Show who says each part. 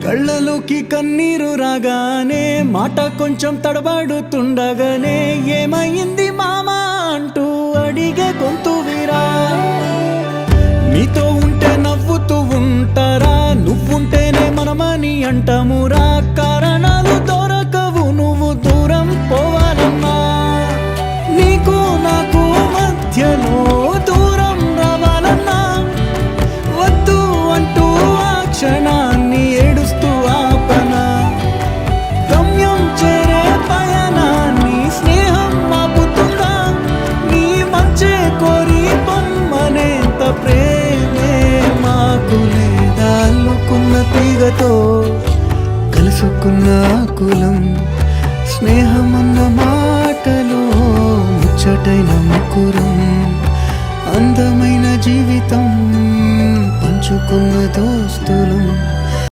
Speaker 1: కళ్ళలోకి కన్నీరు రాగానే మాట కొంచెం తడబడుతుండగానే ఏమైంది మామా అంటూ అడిగే గొంతు వీరా. నీతో ఉంటే నవ్వుతూ ఉంటారా, నువ్వుంటేనే మనమని అంటామురా. కారణాలు దొరకవు నువ్వు దూరం పోవాలన్నా, నీకు నాకు మధ్యలో దూరం రావాలన్నా. వద్దు అంటూ ఆ క్షణాన్ని ఏడుస్తూ ఆపనా, గమ్యం చేరే పయనాన్ని స్నేహం ఆపుతుందా. నీ మంచే కోరి పొమ్మనేంత ప్రేమే మాకు లేదా. అల్లుకున్న తీగతో కలుసుకున్న కులం, స్నేహమన్న మాటలో ముచ్చటైన ముకురం. అందమైన జీవితం పంచుకున్న దోస్తులు.